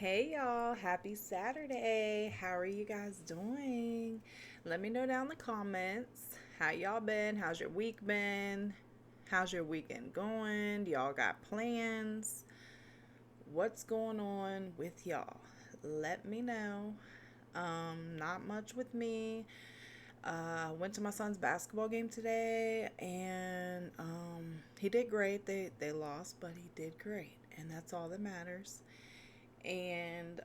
Hey y'all, happy Saturday. How are you guys doing? Let me know down in the comments. How y'all been? How's your week been? How's your weekend going? Do y'all got plans? What's going on with y'all? Let me know. Not much with me. Went to my son's basketball game today and he did great. They lost, but he did great, and that's all that matters. And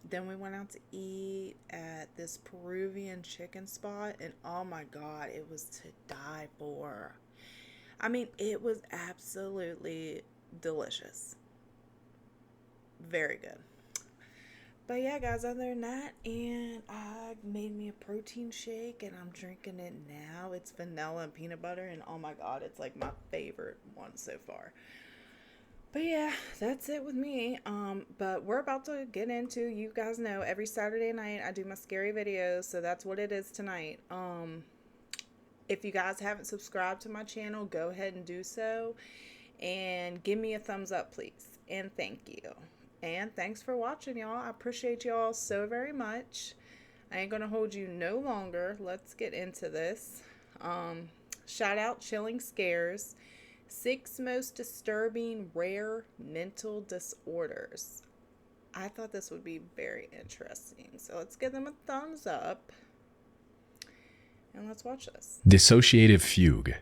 then we went out to eat at this Peruvian chicken spot, and oh my god, it was to die for. I mean, it was absolutely delicious. Very good. But yeah, guys, other than that, and I made me a protein shake and I'm drinking it now. It's vanilla and peanut butter, and oh my god, it's like my favorite one so far. But yeah, that's it with me. But we're about to get into, you guys know, every Saturday night I do my scary videos, so that's what it is tonight. If you guys haven't subscribed to my channel, go ahead and do so. And give me a thumbs up, please. And thank you. And thanks for watching, y'all. I appreciate y'all so very much. I ain't gonna hold you no longer. Let's get into this. Shout out Chilling Scares. 6 most disturbing rare mental disorders. I thought this would be very interesting. So let's give them a thumbs up. And let's watch this. Dissociative fugue.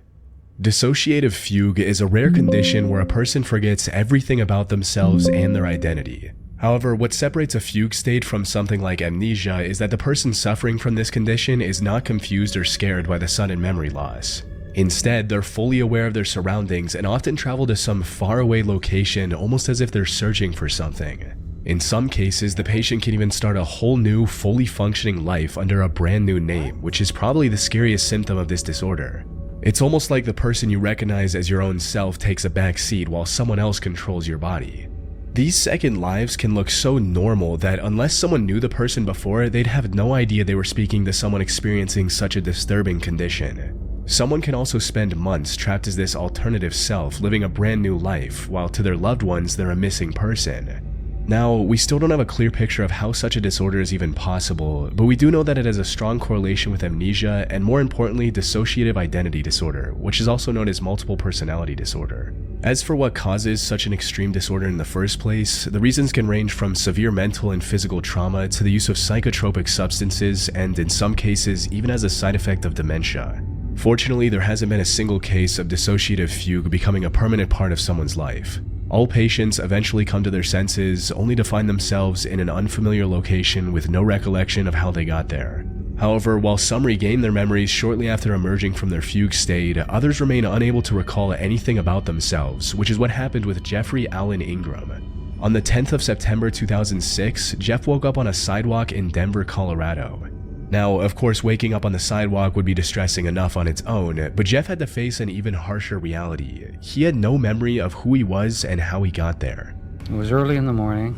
Dissociative fugue is a rare condition where a person forgets everything about themselves and their identity. However, what separates a fugue state from something like amnesia is that the person suffering from this condition is not confused or scared by the sudden memory loss. Instead, they're fully aware of their surroundings and often travel to some faraway location almost as if they're searching for something. In some cases, the patient can even start a whole new, fully functioning life under a brand new name, which is probably the scariest symptom of this disorder. It's almost like the person you recognize as your own self takes a back seat while someone else controls your body. These second lives can look so normal that unless someone knew the person before, they'd have no idea they were speaking to someone experiencing such a disturbing condition. Someone can also spend months trapped as this alternative self, living a brand new life, while to their loved ones they're a missing person. Now, we still don't have a clear picture of how such a disorder is even possible, but we do know that it has a strong correlation with amnesia and, more importantly, dissociative identity disorder, which is also known as multiple personality disorder. As for what causes such an extreme disorder in the first place, the reasons can range from severe mental and physical trauma to the use of psychotropic substances and, in some cases, even as a side effect of dementia. Fortunately, there hasn't been a single case of dissociative fugue becoming a permanent part of someone's life. All patients eventually come to their senses, only to find themselves in an unfamiliar location with no recollection of how they got there. However, while some regain their memories shortly after emerging from their fugue state, others remain unable to recall anything about themselves, which is what happened with Jeffrey Allen Ingram. On the 10th of September 2006, Jeff woke up on a sidewalk in Denver, Colorado. Now, of course, waking up on the sidewalk would be distressing enough on its own, but Jeff had to face an even harsher reality. He had no memory of who he was and how he got there. It was early in the morning.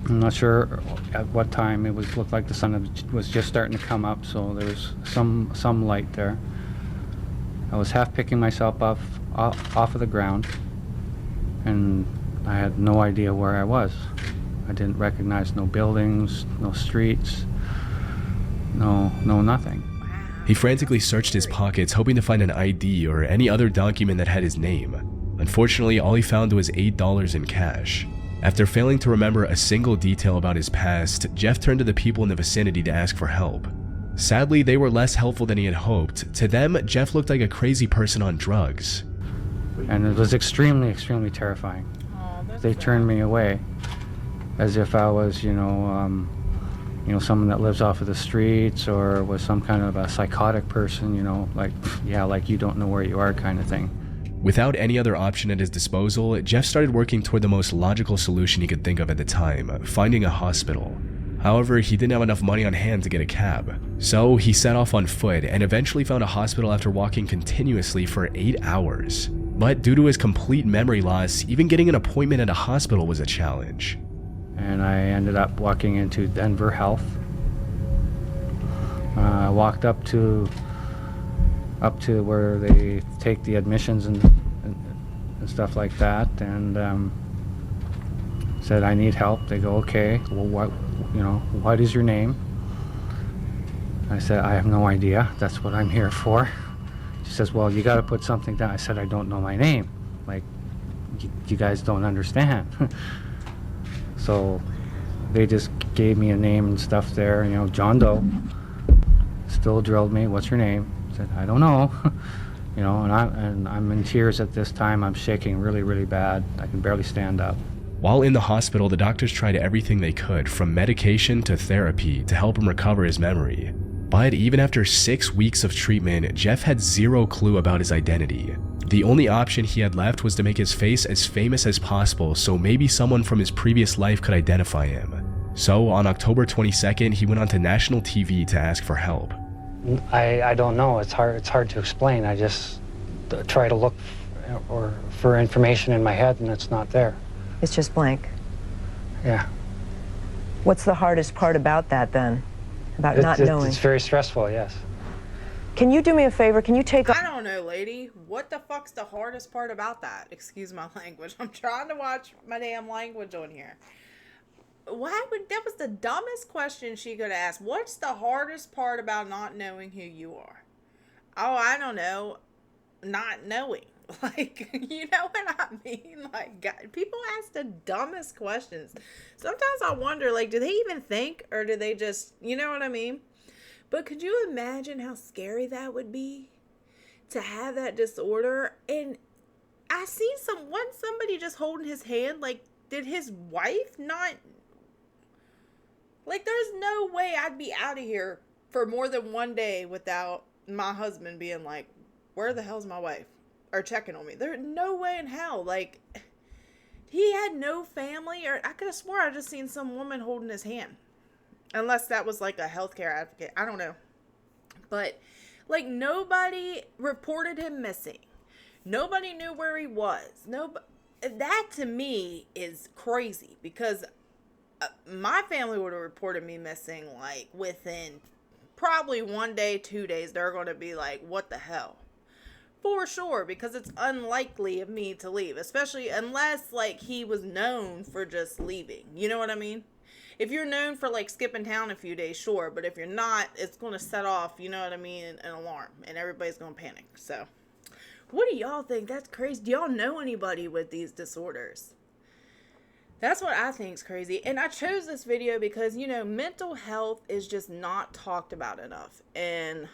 I'm not sure at what time. Looked like the sun was just starting to come up, so there was some light there. I was half picking myself off of the ground, and I had no idea where I was. I didn't recognize no buildings, no streets. No, nothing. He frantically searched his pockets, hoping to find an ID or any other document that had his name. Unfortunately, all he found was $8 in cash. After failing to remember a single detail about his past, Jeff turned to the people in the vicinity to ask for help. Sadly, they were less helpful than he had hoped. To them, Jeff looked like a crazy person on drugs. And it was extremely, extremely terrifying. They turned me away as if I was, someone that lives off of the streets or was some kind of a psychotic person, like you don't know where you are kind of thing. Without any other option at his disposal, Jeff started working toward the most logical solution he could think of at the time, finding a hospital. However, he didn't have enough money on hand to get a cab. So he set off on foot and eventually found a hospital after walking continuously for 8 hours. But due to his complete memory loss, even getting an appointment at a hospital was a challenge. And I ended up walking into Denver Health. I walked up to where they take the admissions and stuff like that, and Said, I need help. They go, okay, well, what is your name? I said, I have no idea. That's what I'm here for. She says, well, you got to put something down. I said, I don't know my name. Like, you guys don't understand. So they just gave me a name and stuff there, John Doe. Still drilled me, what's your name? I said, I don't know. And I'm in tears at this time. I'm shaking really, really bad. I can barely stand up. While in the hospital, the doctors tried everything they could, from medication to therapy, to help him recover his memory. But even after 6 weeks of treatment, Jeff had zero clue about his identity. The only option he had left was to make his face as famous as possible so maybe someone from his previous life could identify him. So on October 22nd, he went onto national TV to ask for help. I don't know. It's hard to explain. I just try to look for information in my head, and it's not there. It's just blank. Yeah. What's the hardest part about that then? About not knowing? It's very stressful, yes. Can you do me a favor? Can you take I don't know, lady. What the fuck's the hardest part about that? Excuse my language. I'm trying to watch my damn language on here. That was the dumbest question she could ask. What's the hardest part about not knowing who you are? Oh, I don't know. Not knowing. Like, you know what I mean? Like, God, people ask the dumbest questions. Sometimes I wonder, like, do they even think, or do they just, you know what I mean? But could you imagine how scary that would be to have that disorder? And I seen somebody just holding his hand. Like, did his wife not? Like, there's no way I'd be out of here for more than one day without my husband being like, where the hell's my wife? Or checking on me. There's no way in hell. Like, he had no family, or I could have swore I just seen some woman holding his hand. Unless that was like a healthcare advocate. I don't know. But, like, nobody reported him missing. Nobody knew where he was. That to me is crazy, because my family would have reported me missing, like, within probably 1 day, 2 days. They're going to be like, what the hell? For sure, because it's unlikely of me to leave, especially unless, like, he was known for just leaving. You know what I mean? If you're known for, like, skipping town a few days, sure. But if you're not, it's going to set off, you know what I mean, an alarm. And everybody's going to panic. So, what do y'all think? That's crazy. Do y'all know anybody with these disorders? That's what I think is crazy. And I chose this video because, mental health is just not talked about enough. And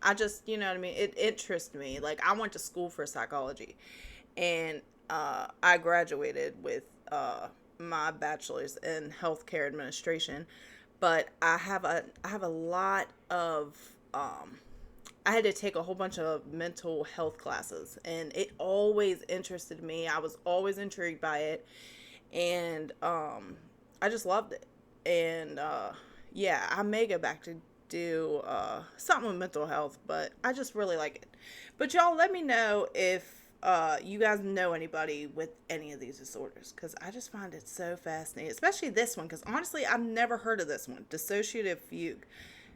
I just, you know what I mean? It interests me. Like, I went to school for psychology, and I graduated with my bachelor's in healthcare administration. But I have a lot of I had to take a whole bunch of mental health classes, and it always interested me. I was always intrigued by it, and I just loved it. And yeah, I may go back to do something with mental health, but I just really like it. But y'all, let me know if you guys know anybody with any of these disorders, because I just find it so fascinating, especially this one, because honestly, I've never heard of this one, dissociative fugue.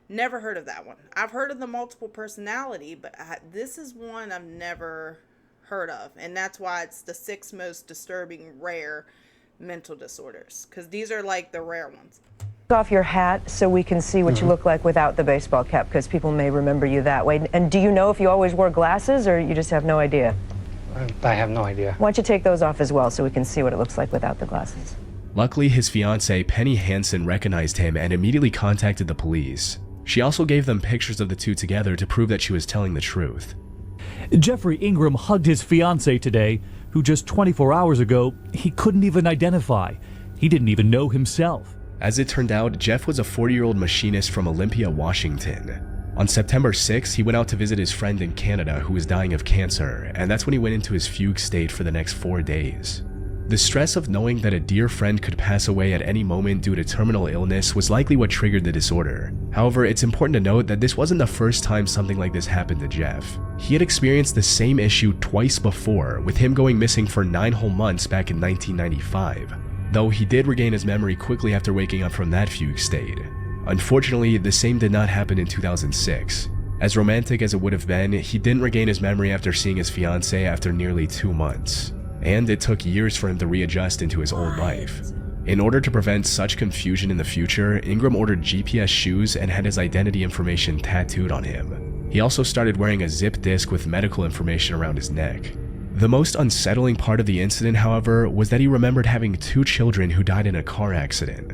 Never heard of that one. I've heard of the multiple personality, but this is one I've never heard of, and that's why it's the 6th most disturbing rare mental disorders, because these are like the rare ones. off your hat so we can see what you look like without the baseball cap, because people may remember you that way. And do you know if you always wore glasses, or you just have no idea? I have no idea. Why don't you take those off as well so we can see what it looks like without the glasses? Luckily, his fiancée, Penny Hansen, recognized him and immediately contacted the police. She also gave them pictures of the two together to prove that she was telling the truth. Jeffrey Ingram hugged his fiancée today, who just 24 hours ago, he couldn't even identify. He didn't even know himself. As it turned out, Jeff was a 40-year-old machinist from Olympia, Washington. On September 6th, he went out to visit his friend in Canada who was dying of cancer, and that's when he went into his fugue state for the next 4 days. The stress of knowing that a dear friend could pass away at any moment due to terminal illness was likely what triggered the disorder. However, it's important to note that this wasn't the first time something like this happened to Jeff. He had experienced the same issue twice before, with him going missing for 9 whole months back in 1995. Though he did regain his memory quickly after waking up from that fugue state. Unfortunately, the same did not happen in 2006. As romantic as it would have been, he didn't regain his memory after seeing his fiancée after nearly 2 months. And it took years for him to readjust into his old life. In order to prevent such confusion in the future, Ingram ordered GPS shoes and had his identity information tattooed on him. He also started wearing a zip disc with medical information around his neck. The most unsettling part of the incident, however, was that he remembered having 2 children who died in a car accident.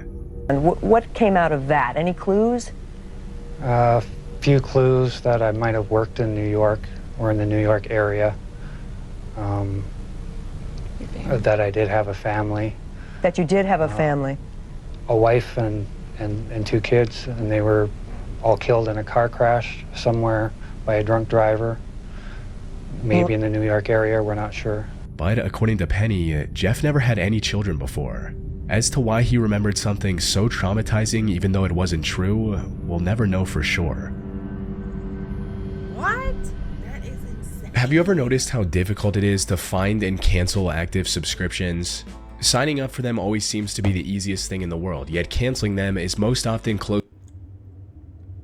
And what came out of that? Any clues? A few clues that I might have worked in New York or in the New York area. That I did have a family. That you did have a family? A wife and 2 kids, and they were all killed in a car crash somewhere by a drunk driver. Maybe in the New York area, we're not sure. But according to Penny, Jeff never had any children before. As to why he remembered something so traumatizing even though it wasn't true, we'll never know for sure. What? That is insane. Have you ever noticed how difficult it is to find and cancel active subscriptions? Signing up for them always seems to be the easiest thing in the world, yet canceling them is most often close.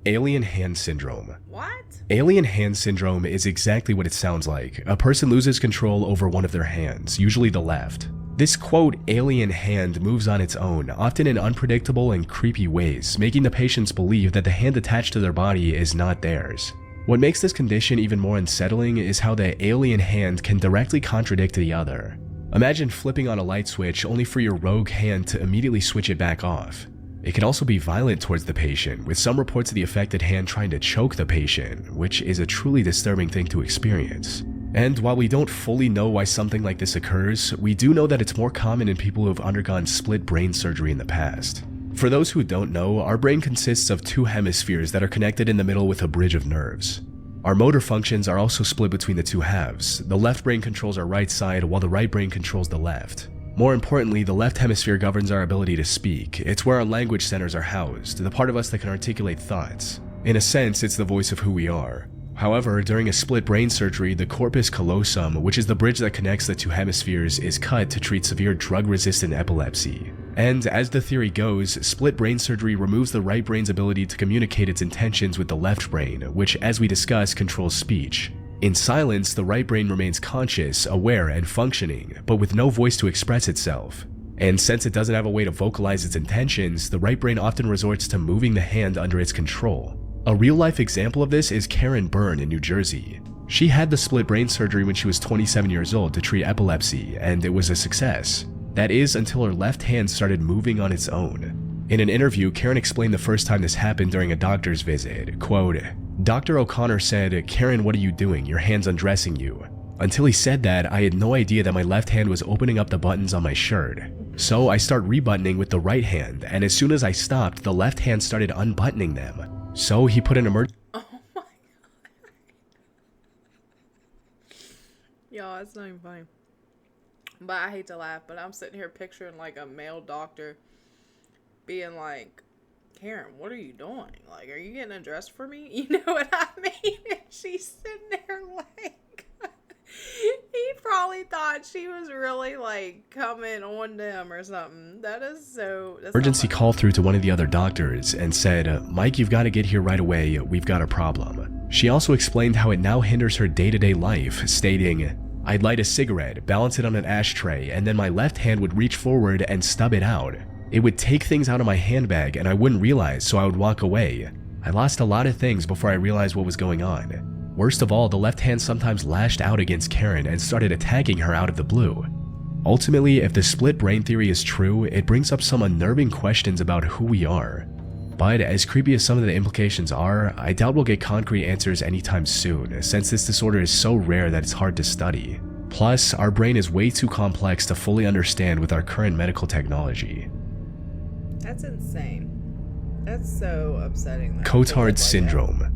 Alien hand syndrome. What? Alien hand syndrome is exactly what it sounds like. A person loses control over one of their hands, usually the left. This quote, alien hand moves on its own, often in unpredictable and creepy ways, making the patients believe that the hand attached to their body is not theirs. What makes this condition even more unsettling is how the alien hand can directly contradict the other. Imagine flipping on a light switch only for your rogue hand to immediately switch it back off. It can also be violent towards the patient, with some reports of the affected hand trying to choke the patient, which is a truly disturbing thing to experience. And while we don't fully know why something like this occurs, we do know that it's more common in people who have undergone split brain surgery in the past. For those who don't know, our brain consists of 2 hemispheres that are connected in the middle with a bridge of nerves. Our motor functions are also split between the 2 halves. The left brain controls our right side, while the right brain controls the left. More importantly, the left hemisphere governs our ability to speak. It's where our language centers are housed, the part of us that can articulate thoughts. In a sense, it's the voice of who we are. However, during a split brain surgery, the corpus callosum, which is the bridge that connects the 2 hemispheres, is cut to treat severe drug-resistant epilepsy. And as the theory goes, split brain surgery removes the right brain's ability to communicate its intentions with the left brain, which, as we discussed, controls speech. In silence, the right brain remains conscious, aware, and functioning, but with no voice to express itself. And since it doesn't have a way to vocalize its intentions, the right brain often resorts to moving the hand under its control. A real-life example of this is Karen Byrne in New Jersey. She had the split brain surgery when she was 27 years old to treat epilepsy, and it was a success. That is, until her left hand started moving on its own. In an interview, Karen explained the first time this happened during a doctor's visit. Quote, "Dr. O'Connor said, 'Karen, what are you doing? Your hand's undressing you.' Until he said that, I had no idea that my left hand was opening up the buttons on my shirt. So I start rebuttoning with the right hand, and as soon as I stopped, the left hand started unbuttoning them. So he put an emergency..." Oh my god. Y'all, it's not even funny. But I hate to laugh, but I'm sitting here picturing like a male doctor being like, "Karen, what are you doing? Like, are you getting undressed for me?" You know what I mean? And she's sitting there like, he probably thought she was really like coming on to him or something. That is so... Emergency call through to one of the other doctors and said, "Mike, you've got to get here right away. We've got a problem." She also explained how it now hinders her day-to-day life, stating, "I'd light a cigarette, balance it on an ashtray, and then my left hand would reach forward and stub it out. It would take things out of my handbag and I wouldn't realize, so I would walk away. I lost a lot of things before I realized what was going on." Worst of all, the left hand sometimes lashed out against Karen and started attacking her out of the blue. Ultimately, if the split brain theory is true, it brings up some unnerving questions about who we are. But as creepy as some of the implications are, I doubt we'll get concrete answers anytime soon, since this disorder is so rare that it's hard to study. Plus, our brain is way too complex to fully understand with our current medical technology. That's insane. That's so upsetting. Cotard syndrome.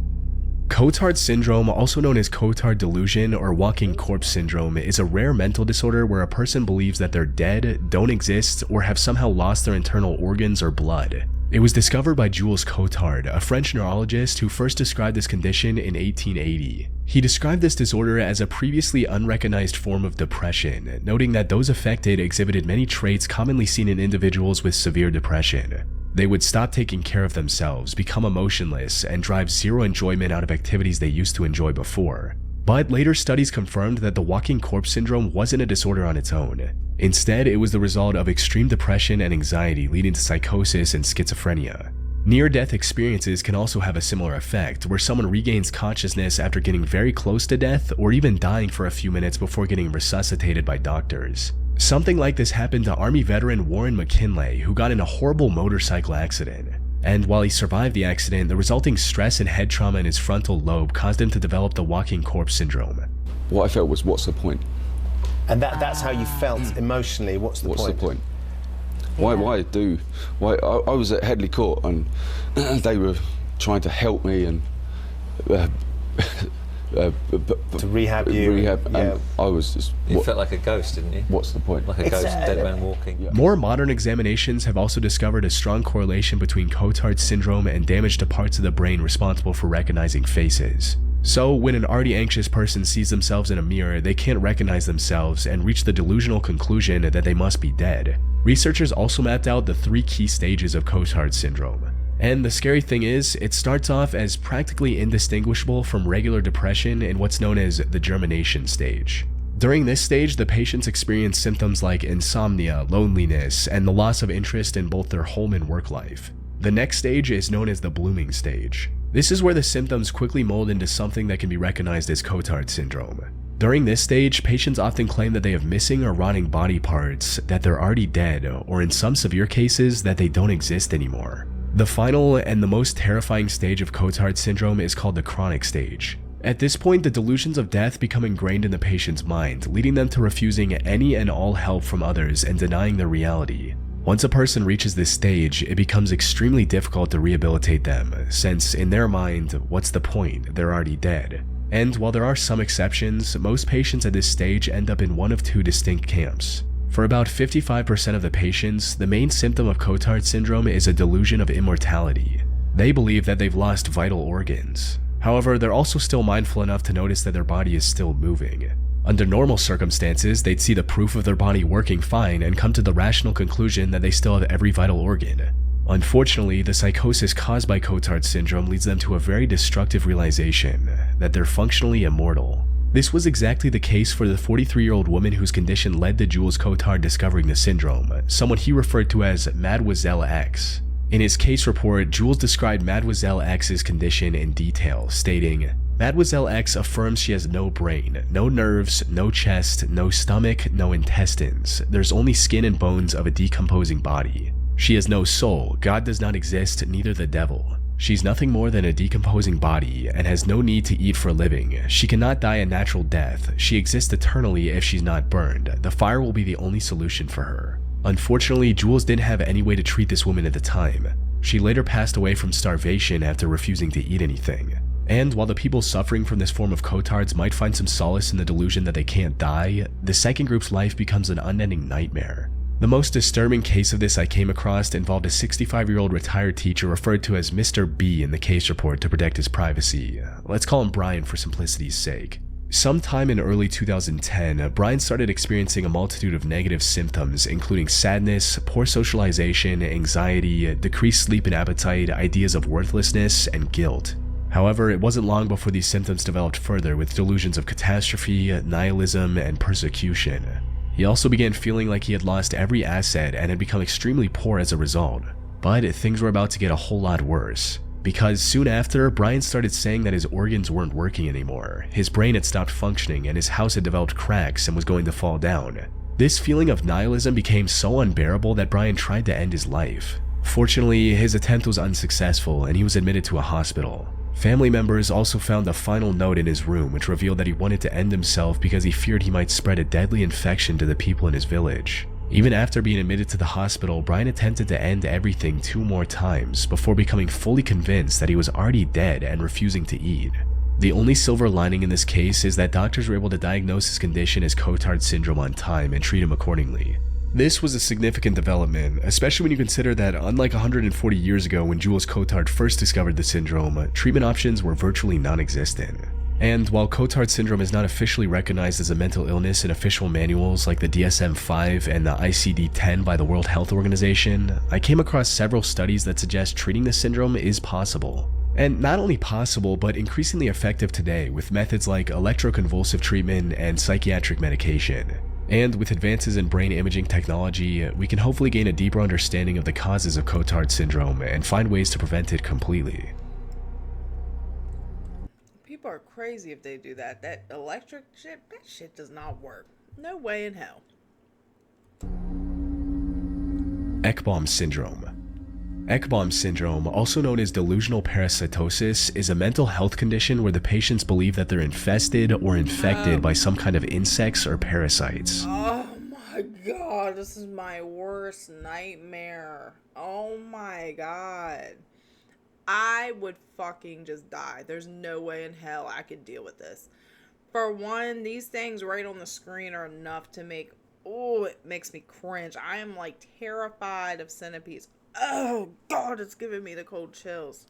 Cotard syndrome, also known as Cotard delusion or walking corpse syndrome, is a rare mental disorder where a person believes that they're dead, don't exist, or have somehow lost their internal organs or blood. It was discovered by Jules Cotard, a French neurologist who first described this condition in 1880. He described this disorder as a previously unrecognized form of depression, noting that those affected exhibited many traits commonly seen in individuals with severe depression. They would stop taking care of themselves, become emotionless, and drive zero enjoyment out of activities they used to enjoy before. But later studies confirmed that the walking corpse syndrome wasn't a disorder on its own. Instead, it was the result of extreme depression and anxiety leading to psychosis and schizophrenia. Near-death experiences can also have a similar effect, where someone regains consciousness after getting very close to death or even dying for a few minutes before getting resuscitated by doctors. Something like this happened to Army veteran Warren McKinley, who got in a horrible motorcycle accident. And while he survived the accident, the resulting stress and head trauma in his frontal lobe caused him to develop the walking corpse syndrome. What I felt was, what's the point? And that's how you felt emotionally. What's the point? Why I was at Headley Court and they were trying to help me and to rehab you. And I was just... You felt like a ghost, didn't you? What's the point? Like a ghost, dead man walking. Yeah. More modern examinations have also discovered a strong correlation between Cotard's syndrome and damage to parts of the brain responsible for recognizing faces. So, when an already anxious person sees themselves in a mirror, they can't recognize themselves and reach the delusional conclusion that they must be dead. Researchers also mapped out the 3 key stages of Cotard's syndrome. And the scary thing is, it starts off as practically indistinguishable from regular depression in what's known as the germination stage. During this stage, the patients experience symptoms like insomnia, loneliness, and the loss of interest in both their home and work life. The next stage is known as the blooming stage. This is where the symptoms quickly mold into something that can be recognized as Cotard syndrome. During this stage, patients often claim that they have missing or rotting body parts, that they're already dead, or in some severe cases, that they don't exist anymore. The final and the most terrifying stage of Cotard syndrome is called the chronic stage. At this point, the delusions of death become ingrained in the patient's mind, leading them to refusing any and all help from others and denying their reality. Once a person reaches this stage, it becomes extremely difficult to rehabilitate them, since in their mind, what's the point? They're already dead. And while there are some exceptions, most patients at this stage end up in one of 2 distinct camps. For about 55% of the patients, the main symptom of Cotard syndrome is a delusion of immortality. They believe that they've lost vital organs. However, they're also still mindful enough to notice that their body is still moving. Under normal circumstances, they'd see the proof of their body working fine and come to the rational conclusion that they still have every vital organ. Unfortunately, the psychosis caused by Cotard syndrome leads them to a very destructive realization that they're functionally immortal. This was exactly the case for the 43-year-old woman whose condition led to Jules Cotard discovering the syndrome, someone he referred to as Mademoiselle X. In his case report, Jules described Mademoiselle X's condition in detail, stating, "Mademoiselle X affirms she has no brain, no nerves, no chest, no stomach, no intestines. There's only skin and bones of a decomposing body. She has no soul, God does not exist, neither the devil. She's nothing more than a decomposing body and has no need to eat for a living. She cannot die a natural death. She exists eternally if she's not burned. The fire will be the only solution for her." Unfortunately, Jules didn't have any way to treat this woman at the time. She later passed away from starvation after refusing to eat anything. And while the people suffering from this form of Cotard's might find some solace in the delusion that they can't die, the second group's life becomes an unending nightmare. The most disturbing case of this I came across involved a 65-year-old retired teacher referred to as Mr. B in the case report to protect his privacy. Let's call him Brian for simplicity's sake. Sometime in early 2010, Brian started experiencing a multitude of negative symptoms, including sadness, poor socialization, anxiety, decreased sleep and appetite, ideas of worthlessness, and guilt. However, it wasn't long before these symptoms developed further with delusions of catastrophe, nihilism, and persecution. He also began feeling like he had lost every asset and had become extremely poor as a result. But things were about to get a whole lot worse. Because soon after, Brian started saying that his organs weren't working anymore, his brain had stopped functioning, and his house had developed cracks and was going to fall down. This feeling of nihilism became so unbearable that Brian tried to end his life. Fortunately, his attempt was unsuccessful and he was admitted to a hospital. Family members also found a final note in his room which revealed that he wanted to end himself because he feared he might spread a deadly infection to the people in his village. Even after being admitted to the hospital, Brian attempted to end everything 2 more times before becoming fully convinced that he was already dead and refusing to eat. The only silver lining in this case is that doctors were able to diagnose his condition as Cotard syndrome on time and treat him accordingly. This was a significant development, especially when you consider that unlike 140 years ago when Jules Cotard first discovered the syndrome, treatment options were virtually non-existent. And while Cotard syndrome is not officially recognized as a mental illness in official manuals like the DSM-5 and the ICD-10 by the World Health Organization, I came across several studies that suggest treating this syndrome is possible. And not only possible, but increasingly effective today with methods like electroconvulsive treatment and psychiatric medication. And with advances in brain imaging technology, we can hopefully gain a deeper understanding of the causes of Cotard syndrome and find ways to prevent it completely. People are crazy if they do that. That electric shit, that shit does not work. No way in hell. Ekbom syndrome. Ekbom syndrome, also known as delusional parasitosis, is a mental health condition where the patients believe that they're infested or infected by some kind of insects or parasites. Oh my god, this is my worst nightmare. Oh my god. I would fucking just die. There's no way in hell I could deal with this. For one, these things right on the screen are enough to make, it makes me cringe. I am like terrified of centipedes. Oh god, it's giving me the cold chills.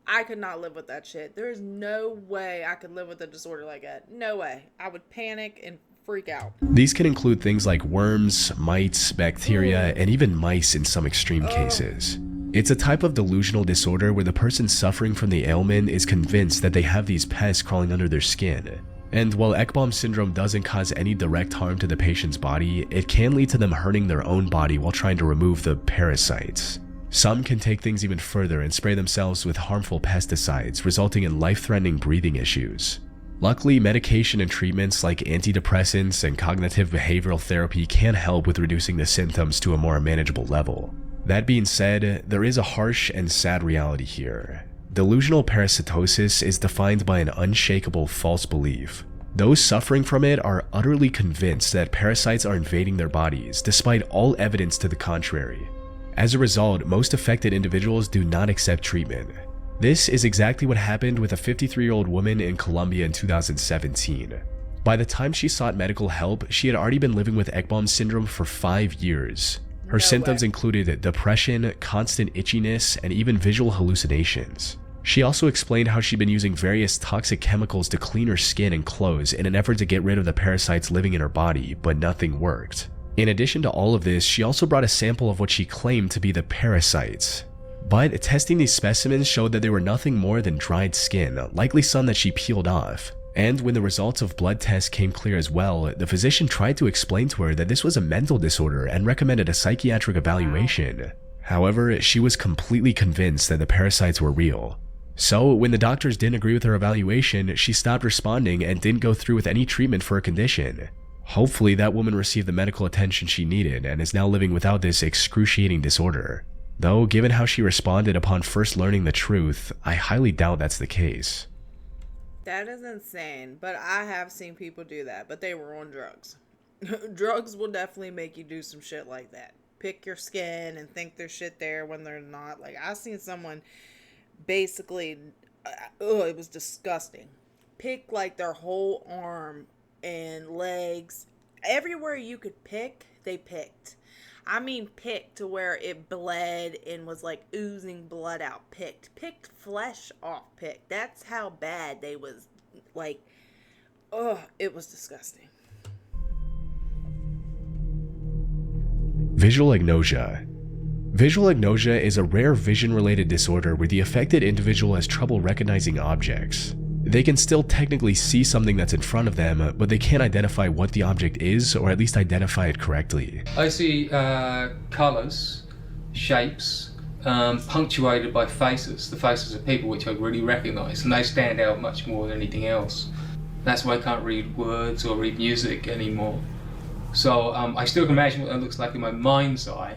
I could not live with that shit. There is no way I could live with a disorder like that. No way. I would panic and freak out. These can include things like worms, mites, bacteria, and even mice in some extreme cases. It's a type of delusional disorder where the person suffering from the ailment is convinced that they have these pests crawling under their skin. And while Ekbom syndrome doesn't cause any direct harm to the patient's body, it can lead to them hurting their own body while trying to remove the parasites. Some can take things even further and spray themselves with harmful pesticides, resulting in life-threatening breathing issues. Luckily, medication and treatments like antidepressants and cognitive behavioral therapy can help with reducing the symptoms to a more manageable level. That being said, there is a harsh and sad reality here. Delusional parasitosis is defined by an unshakable false belief. Those suffering from it are utterly convinced that parasites are invading their bodies, despite all evidence to the contrary. As a result, most affected individuals do not accept treatment. This is exactly what happened with a 53-year-old woman in Colombia in 2017. By the time she sought medical help, she had already been living with Ekbom syndrome for 5 years. Her symptoms included depression, constant itchiness, and even visual hallucinations. She also explained how she'd been using various toxic chemicals to clean her skin and clothes in an effort to get rid of the parasites living in her body, but nothing worked. In addition to all of this, she also brought a sample of what she claimed to be the parasites. But testing these specimens showed that they were nothing more than dried skin, likely some that she peeled off. And when the results of blood tests came clear as well, the physician tried to explain to her that this was a mental disorder and recommended a psychiatric evaluation. However, she was completely convinced that the parasites were real. So, when the doctors didn't agree with her evaluation, she stopped responding and didn't go through with any treatment for her condition. Hopefully, that woman received the medical attention she needed and is now living without this excruciating disorder. Though, given how she responded upon first learning the truth, I highly doubt that's the case. That is insane, but I have seen people do that, but they were on drugs. Drugs will definitely make you do some shit like that. Pick your skin and think there's shit there when they're not. Like, I seen someone basically, it was disgusting. Pick like their whole arm and legs. Everywhere you could pick, they picked. I mean picked to where it bled and was like oozing blood out. Picked flesh off. Picked. That's how bad they was. Like, it was disgusting. Visual agnosia. Visual agnosia is a rare vision-related disorder where the affected individual has trouble recognizing objects. They can still technically see something that's in front of them, but they can't identify what the object is, or at least identify it correctly. I see colours, shapes, punctuated by faces. The faces of people which I really recognise, and they stand out much more than anything else. That's why I can't read words or read music anymore. So I still can imagine what it looks like in my mind's eye,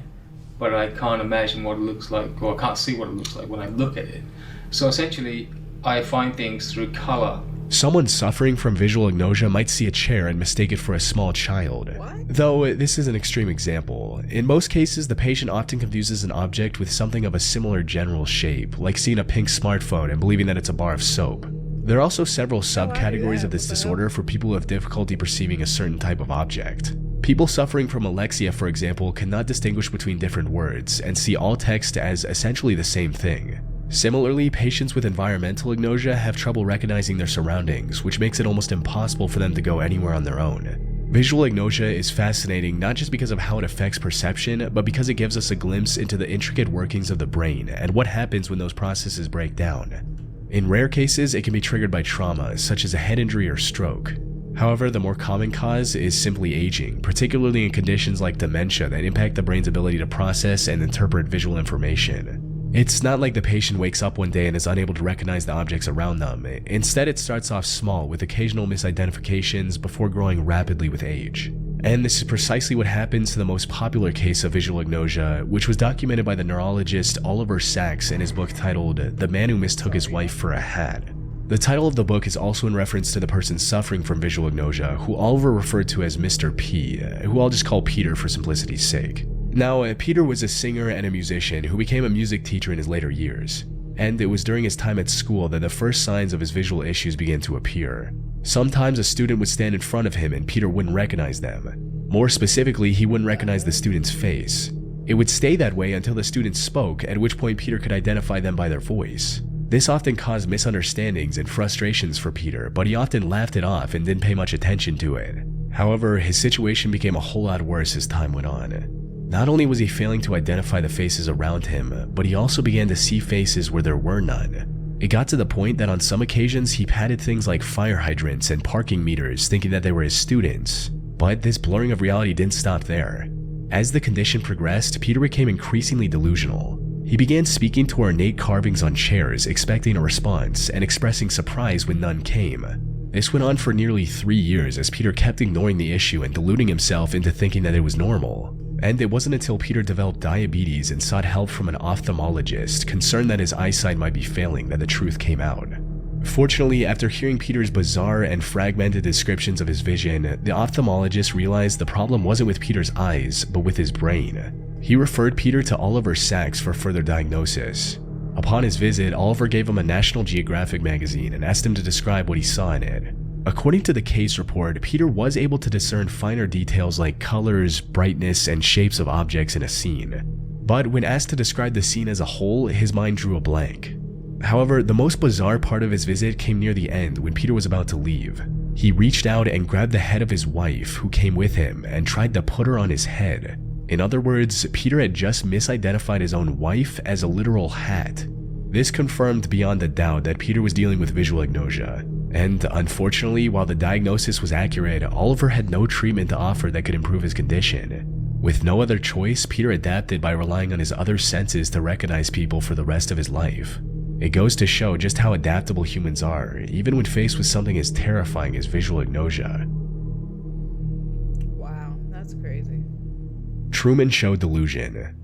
but I can't imagine what it looks like, or I can't see what it looks like when I look at it. So essentially, I find things through colour. Someone suffering from visual agnosia might see a chair and mistake it for a small child. What? Though this is an extreme example. In most cases, the patient often confuses an object with something of a similar general shape, like seeing a pink smartphone and believing that it's a bar of soap. There are also several subcategories of this disorder for people who have difficulty perceiving a certain type of object. People suffering from alexia, for example, cannot distinguish between different words and see all text as essentially the same thing. Similarly, patients with environmental agnosia have trouble recognizing their surroundings, which makes it almost impossible for them to go anywhere on their own. Visual agnosia is fascinating not just because of how it affects perception, but because it gives us a glimpse into the intricate workings of the brain and what happens when those processes break down. In rare cases, it can be triggered by trauma, such as a head injury or stroke. However, the more common cause is simply aging, particularly in conditions like dementia that impact the brain's ability to process and interpret visual information. It's not like the patient wakes up one day and is unable to recognize the objects around them. Instead, it starts off small with occasional misidentifications before growing rapidly with age. And this is precisely what happens to the most popular case of visual agnosia, which was documented by the neurologist Oliver Sacks in his book titled The Man Who Mistook His Wife for a Hat. The title of the book is also in reference to the person suffering from visual agnosia, who Oliver referred to as Mr. P, who I'll just call Peter for simplicity's sake. Now, Peter was a singer and a musician who became a music teacher in his later years, and it was during his time at school that the first signs of his visual issues began to appear. Sometimes a student would stand in front of him and Peter wouldn't recognize them. More specifically, he wouldn't recognize the student's face. It would stay that way until the student spoke, at which point Peter could identify them by their voice. This often caused misunderstandings and frustrations for Peter, but he often laughed it off and didn't pay much attention to it. However, his situation became a whole lot worse as time went on. Not only was he failing to identify the faces around him, but he also began to see faces where there were none. It got to the point that on some occasions he patted things like fire hydrants and parking meters thinking that they were his students. But this blurring of reality didn't stop there. As the condition progressed, Peter became increasingly delusional. He began speaking to ornate carvings on chairs, expecting a response, and expressing surprise when none came. This went on for nearly 3 years as Peter kept ignoring the issue and deluding himself into thinking that it was normal. And it wasn't until Peter developed diabetes and sought help from an ophthalmologist, concerned that his eyesight might be failing, that the truth came out. Fortunately, after hearing Peter's bizarre and fragmented descriptions of his vision, the ophthalmologist realized the problem wasn't with Peter's eyes, but with his brain. He referred Peter to Oliver Sacks for further diagnosis. Upon his visit, Oliver gave him a National Geographic magazine and asked him to describe what he saw in it. According to the case report, Peter was able to discern finer details like colors, brightness, and shapes of objects in a scene. But when asked to describe the scene as a whole, his mind drew a blank. However, the most bizarre part of his visit came near the end when Peter was about to leave. He reached out and grabbed the head of his wife, who came with him, and tried to put her on his head. In other words, Peter had just misidentified his own wife as a literal hat. This confirmed beyond a doubt that Peter was dealing with visual agnosia. And unfortunately, while the diagnosis was accurate, Oliver had no treatment to offer that could improve his condition. With no other choice, Peter adapted by relying on his other senses to recognize people for the rest of his life. It goes to show just how adaptable humans are, even when faced with something as terrifying as visual agnosia. Wow, that's crazy. Truman Show delusion.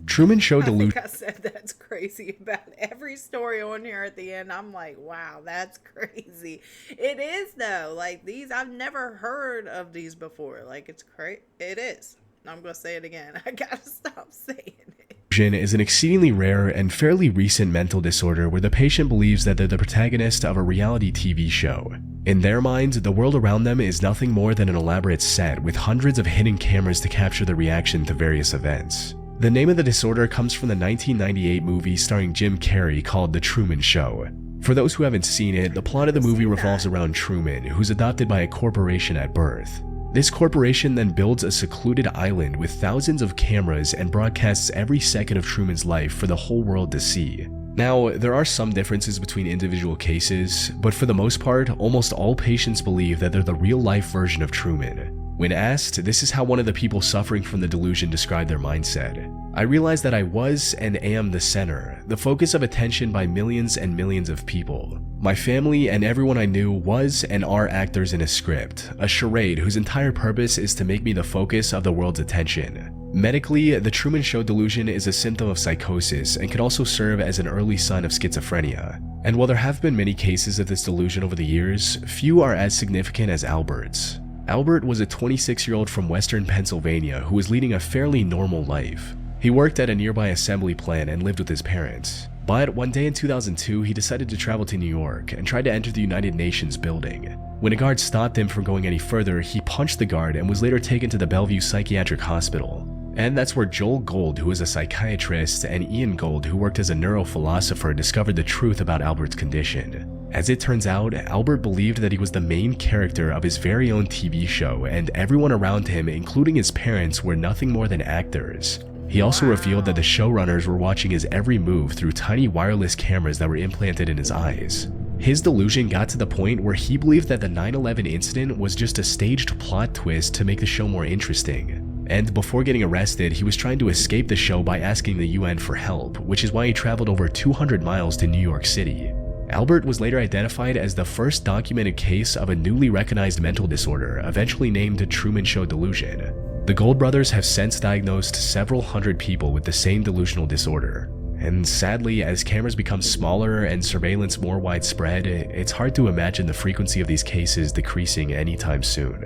Truman Show delusion. I think I said that's crazy about every story on here at the end. I'm like, wow, that's crazy. It is though. Like these, I've never heard of these before. Like it's crazy. It is. I'm going to say it again. I got to stop saying it. Delusion is an exceedingly rare and fairly recent mental disorder where the patient believes that they're the protagonist of a reality TV show. In their minds, the world around them is nothing more than an elaborate set with hundreds of hidden cameras to capture their reaction to various events. The name of the disorder comes from the 1998 movie starring Jim Carrey called The Truman Show. For those who haven't seen it, the plot of the movie revolves around Truman, who's adopted by a corporation at birth. This corporation then builds a secluded island with thousands of cameras and broadcasts every second of Truman's life for the whole world to see. Now, there are some differences between individual cases, but for the most part, almost all patients believe that they're the real-life version of Truman. When asked, this is how one of the people suffering from the delusion described their mindset. I realized that I was and am the center, the focus of attention by millions and millions of people. My family and everyone I knew was and are actors in a script, a charade whose entire purpose is to make me the focus of the world's attention. Medically, the Truman Show delusion is a symptom of psychosis and can also serve as an early sign of schizophrenia. And while there have been many cases of this delusion over the years, few are as significant as Albert's. Albert was a 26-year-old from western Pennsylvania who was leading a fairly normal life. He worked at a nearby assembly plant and lived with his parents. But one day in 2002, he decided to travel to New York and tried to enter the United Nations building. When a guard stopped him from going any further, he punched the guard and was later taken to the Bellevue Psychiatric Hospital. And that's where Joel Gold, who is a psychiatrist, and Ian Gold, who worked as a neurophilosopher, discovered the truth about Albert's condition. As it turns out, Albert believed that he was the main character of his very own TV show, and everyone around him, including his parents, were nothing more than actors. He also revealed that the showrunners were watching his every move through tiny wireless cameras that were implanted in his eyes. His delusion got to the point where he believed that the 9/11 incident was just a staged plot twist to make the show more interesting. And before getting arrested, he was trying to escape the show by asking the UN for help, which is why he traveled over 200 miles to New York City. Albert was later identified as the first documented case of a newly recognized mental disorder, eventually named Truman Show delusion. The Gold brothers have since diagnosed several hundred people with the same delusional disorder. And sadly, as cameras become smaller and surveillance more widespread, it's hard to imagine the frequency of these cases decreasing anytime soon.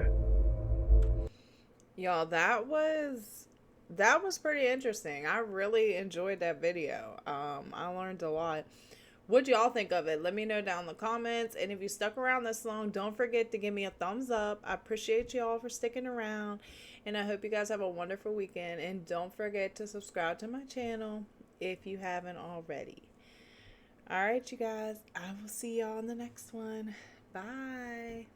Y'all, that was pretty interesting. I really enjoyed that video. I learned a lot. What'd y'all think of it? Let me know down in the comments. And if you stuck around this long, don't forget to give me a thumbs up. I appreciate y'all for sticking around. And I hope you guys have a wonderful weekend. And don't forget to subscribe to my channel if you haven't already. All right, you guys. I will see y'all in the next one. Bye.